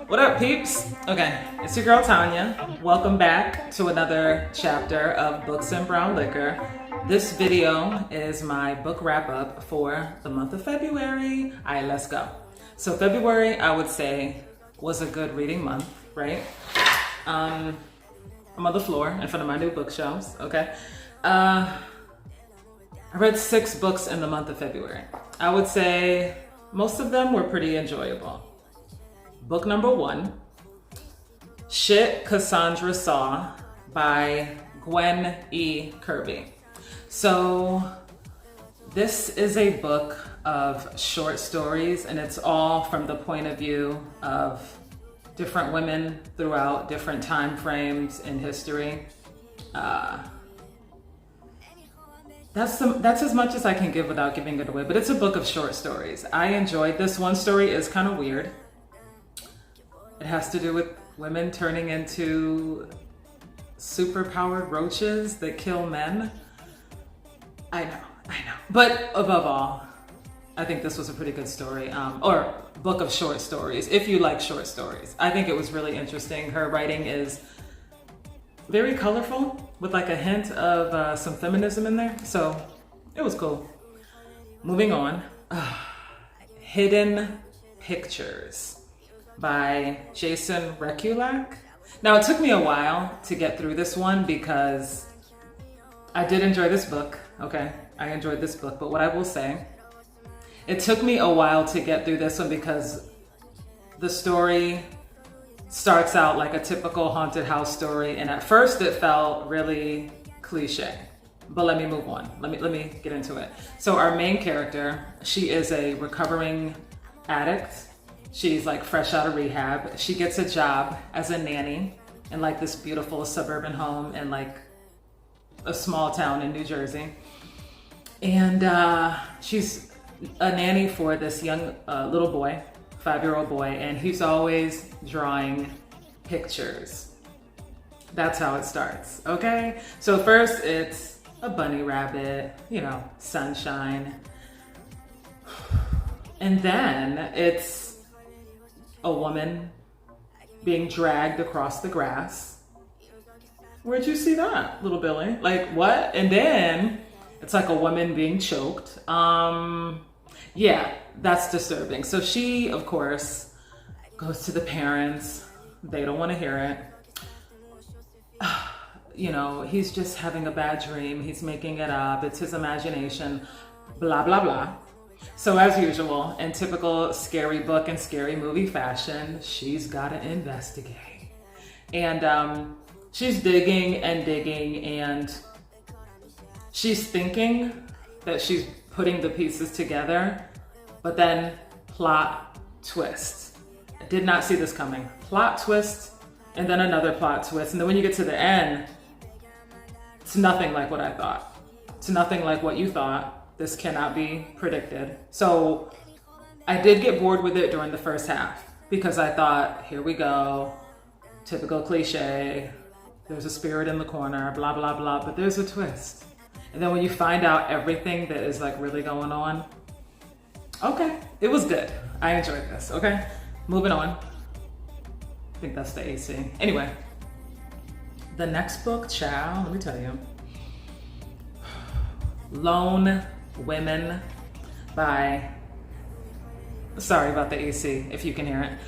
What up, peeps? Okay, it's your girl Tanya. Welcome back to another chapter of Books and Brown Liquor. This video is my book wrap up for the month of February. All right, let's go. So February, I would say, was a good reading month, right? I'm on the floor in front of my new bookshelves, okay? I read 6 books in the month of February. I would say most of them were pretty enjoyable. Book number 1, Shit Cassandra Saw by Gwen E. Kirby. So this is a book of short stories, and it's all from the point of view of different women throughout different time frames in history. That's as much as I can give without giving it away, but it's a book of short stories. I enjoyed this. One story is kind of weird. It has to do with women turning into superpowered roaches that kill men. I know. But above all, I think this was a pretty good story, or book of short stories, if you like short stories. I think it was really interesting. Her writing is very colorful with like a hint of some feminism in there. So it was cool. Moving on. Hidden Pictures by Jason Rekulak. Now it took me a while to get through this one because I did enjoy this book. Okay, I enjoyed this book, but what I will say, it took me a while to get through this one because the story starts out like a typical haunted house story, and at first it felt really cliche. But let me move on. Let me get into it. So our main character, she is a recovering addict. She's like fresh out of rehab. She gets a job as a nanny in like this beautiful suburban home in like a small town in New Jersey. And she's a nanny for this young little boy, 5-year-old boy, and he's always drawing pictures. That's how it starts, okay? So first it's a bunny rabbit, you know, sunshine. And then it's a woman being dragged across the grass. Where'd you see that, little Billy? Like, what? And then it's like a woman being choked. Yeah, that's disturbing. So she, of course, goes to the parents. They don't want to hear it. You know, he's just having a bad dream. He's making it up. It's his imagination, blah, blah, blah. So as usual, in typical scary book and scary movie fashion, she's got to investigate. And she's digging and digging, and she's thinking that she's putting the pieces together, but then plot twist. I did not see this coming. Plot twist, and then another plot twist. And then when you get to the end, it's nothing like what I thought. It's nothing like what you thought. This cannot be predicted. So I did get bored with it during the first half because I thought, here we go, typical cliche. There's a spirit in the corner, blah, blah, blah, but there's a twist. And then when you find out everything that is like really going on, okay, it was good. I enjoyed this, okay? Moving on. I think that's the AC. Anyway, the next book, child, let me tell you. Lone Women by, sorry about the AC, if you can hear it.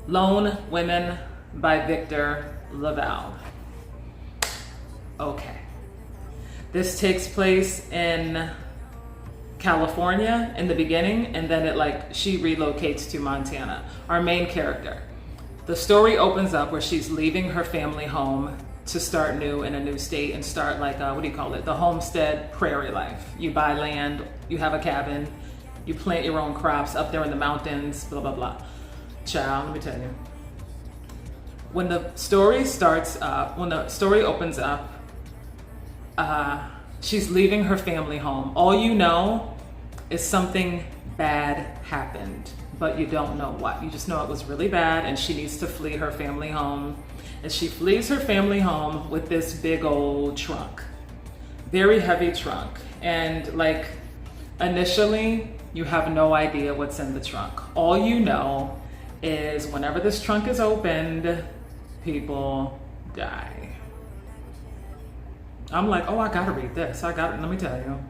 Lone Women by Victor Laval. Okay. This takes place in California in the beginning, and then she relocates to Montana. Our main character. The story opens up where she's leaving her family home to start new in a new state and start the homestead prairie life. You buy land, you have a cabin, you plant your own crops up there in the mountains, blah, blah, blah. Child, let me tell you. When the story opens up, she's leaving her family home. All you know is something bad happened, but you don't know what. You just know it was really bad and she needs to flee her family home. And she flees her family home with this big old trunk, very heavy trunk. And like initially you have no idea what's in the trunk. All you know is whenever this trunk is opened, people die. I'm like, oh, I gotta read this. I got it. Let me tell you.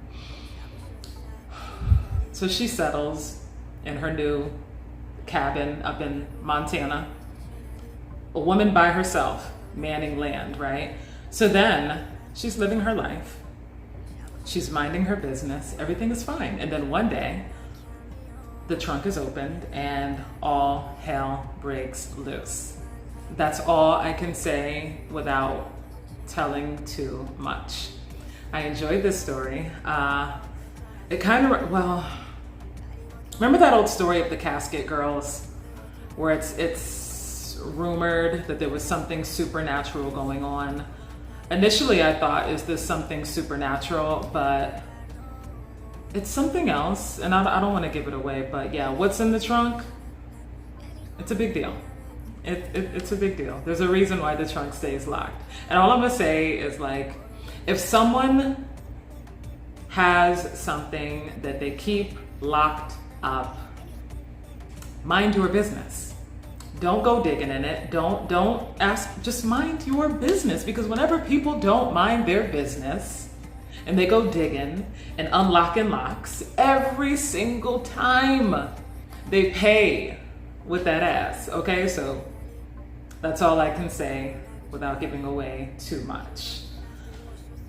So she settles in her new cabin up in Montana. A woman by herself, manning land, right? So then she's living her life. She's minding her business. Everything is fine. And then one day, the trunk is opened and all hell breaks loose. That's all I can say without telling too much. I enjoyed this story. It kind of, well, remember that old story of the casket girls where it's rumored that there was something supernatural going on? Initially I thought, is this something supernatural? But it's something else, and I don't want to give it away, but yeah, what's in the trunk? It's a big deal. It's a big deal. There's a reason why the trunk stays locked. And all I'm gonna say is, like, if someone has something that they keep locked up, mind your business. Don't go digging in it. Don't ask, just mind your business. Because whenever people don't mind their business and they go digging and unlocking locks, every single time they pay with that ass, okay? So that's all I can say without giving away too much.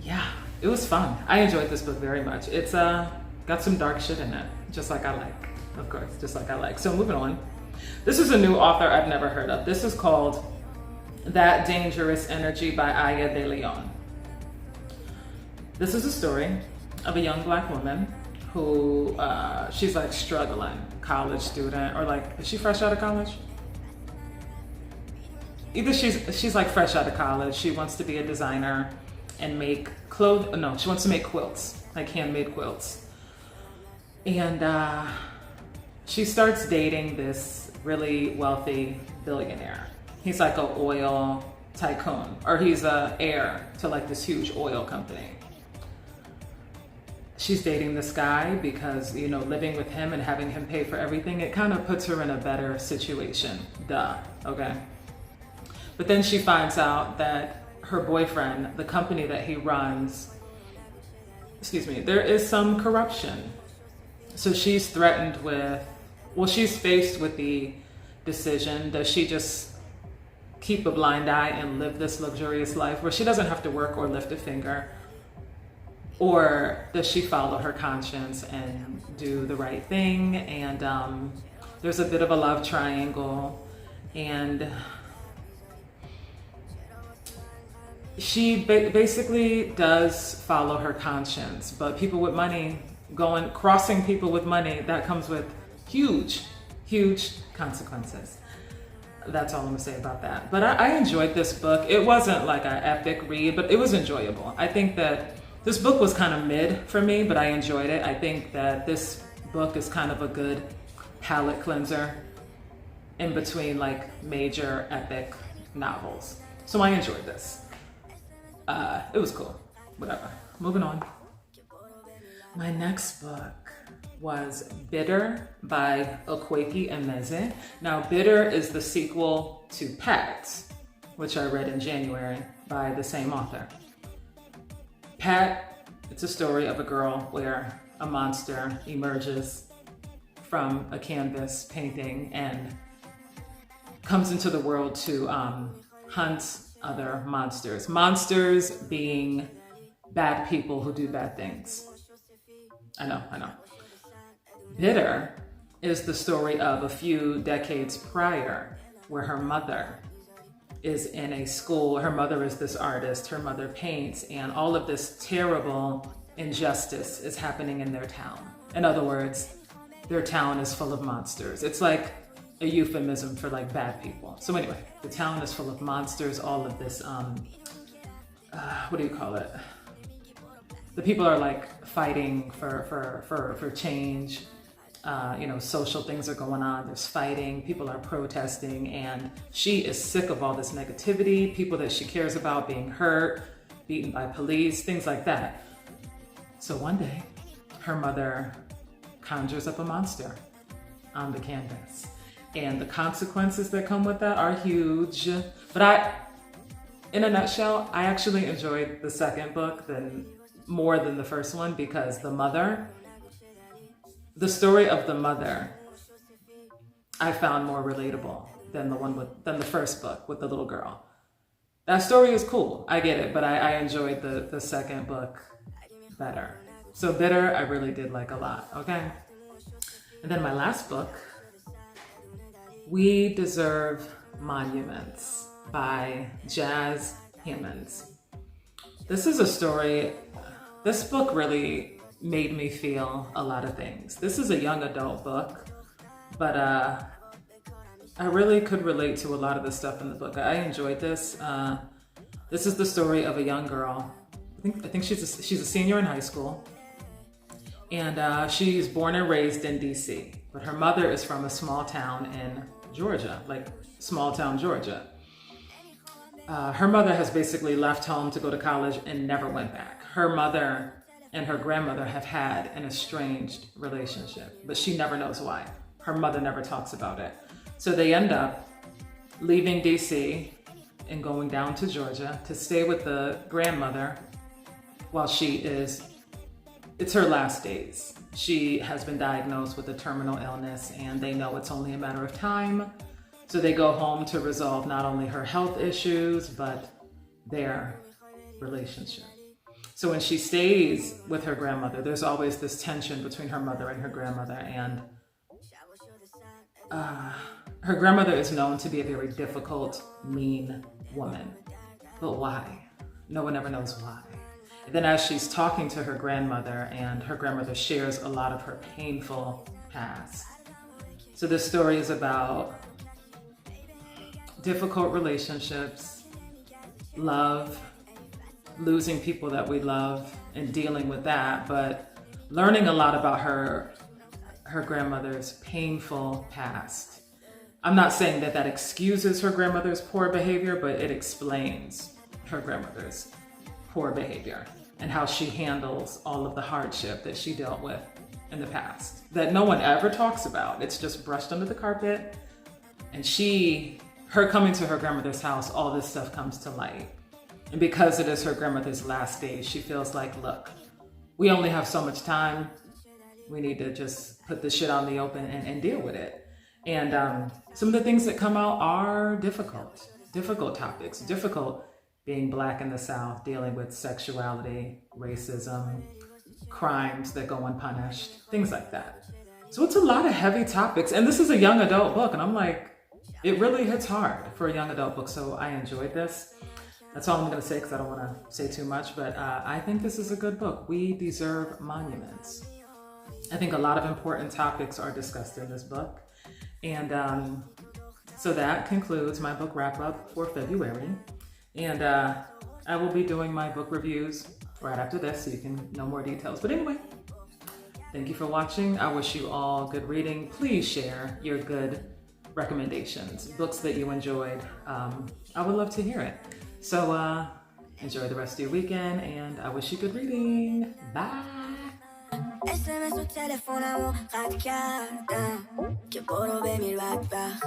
Yeah, it was fun. I enjoyed this book very much. It's got some dark shit in it, just like I like, of course, just like I like. So moving on. This is a new author I've never heard of. This is called That Dangerous Energy by Aya de Leon. This is a story of a young Black woman who, she's like struggling, college student, or like, is she fresh out of college? Either she's like fresh out of college. She wants to be a designer and make clothes. No, she wants to make quilts, like handmade quilts. And she starts dating this really wealthy billionaire. He's like an oil tycoon, or he's a heir to like this huge oil company. She's dating this guy because, you know, living with him and having him pay for everything, it kind of puts her in a better situation. Duh, okay? But then she finds out that her boyfriend, the company that he runs, there is some corruption. So she's threatened with, well, she's faced with the decision, does she just keep a blind eye and live this luxurious life where she doesn't have to work or lift a finger? Or does she follow her conscience and do the right thing? And there's a bit of a love triangle, and she basically does follow her conscience, but people with money, crossing people with money, that comes with huge consequences. That's all I'm gonna say about that. But I enjoyed this book. It wasn't like an epic read, but it was enjoyable. I think that this book was kind of mid for me, but I enjoyed it. I think that this book is kind of a good palate cleanser in between like major epic novels. So I enjoyed this. It was cool. Whatever. Moving on. My next book was Bitter by Okweki Emeze. Now, Bitter is the sequel to Pat, which I read in January by the same author. Pat, it's a story of a girl where a monster emerges from a canvas painting and comes into the world to hunt other monsters. Monsters being bad people who do bad things. I know. Bitter is the story of a few decades prior, where her mother is in a school. Her mother is this artist, her mother paints, and all of this terrible injustice is happening in their town. In other words, their town is full of monsters. It's like a euphemism for like bad people. So anyway, the town is full of monsters, all of this, what do you call it? The people are like fighting for change. Social things are going on. There's fighting, people are protesting, and she is sick of all this negativity, people that she cares about being hurt, beaten by police, things like that. So one day, her mother conjures up a monster on the canvas. And the consequences that come with that are huge. But in a nutshell, I actually enjoyed the second book more than the first one, because the story of the mother, I found more relatable than the first book with the little girl. That story is cool, I get it, but I enjoyed the second book better. So Bitter, I really did like a lot, okay? And then my last book, We Deserve Monuments by Jazz Hammonds. This is a story, this book really made me feel a lot of things. This is a young adult book, but I really could relate to a lot of the stuff in the book. I enjoyed this. This is the story of a young girl. I think she's a senior in high school, and she's born and raised in DC, but her mother is from a small town in Georgia, like small town Georgia. Her mother has basically left home to go to college and never went back. Her mother and her grandmother have had an estranged relationship, but she never knows why. Her mother never talks about it. So they end up leaving DC and going down to Georgia to stay with the grandmother while it's her last days. She has been diagnosed with a terminal illness, and they know it's only a matter of time. So they go home to resolve not only her health issues, but their relationship. So when she stays with her grandmother, there's always this tension between her mother and her grandmother. And her grandmother is known to be a very difficult, mean woman. But why? No one ever knows why. And then as she's talking to her grandmother, and her grandmother shares a lot of her painful past. So this story is about difficult relationships, love, losing people that we love and dealing with that, but learning a lot about her grandmother's painful past. I'm not saying that excuses her grandmother's poor behavior, but it explains her grandmother's poor behavior and how she handles all of the hardship that she dealt with in the past that no one ever talks about. It's just brushed under the carpet. And her coming to her grandmother's house, all this stuff comes to light. And because it is her grandmother's last days, she feels like, look, we only have so much time. We need to just put this shit out in the open and deal with it. And some of the things that come out are difficult topics, difficult being Black in the South, dealing with sexuality, racism, crimes that go unpunished, things like that. So it's a lot of heavy topics. And this is a young adult book. And I'm like, it really hits hard for a young adult book. So I enjoyed this. That's all I'm going to say, because I don't want to say too much. But I think this is a good book. We Deserve Monuments. I think a lot of important topics are discussed in this book. And so that concludes my book wrap up for February. And I will be doing my book reviews right after this, so you can know more details. But anyway, thank you for watching. I wish you all good reading. Please share your good recommendations, books that you enjoyed. I would love to hear it. So enjoy the rest of your weekend, and I wish you good reading. Bye. SMS و تلفنمو قطع کردم که برو بمیر بدبخت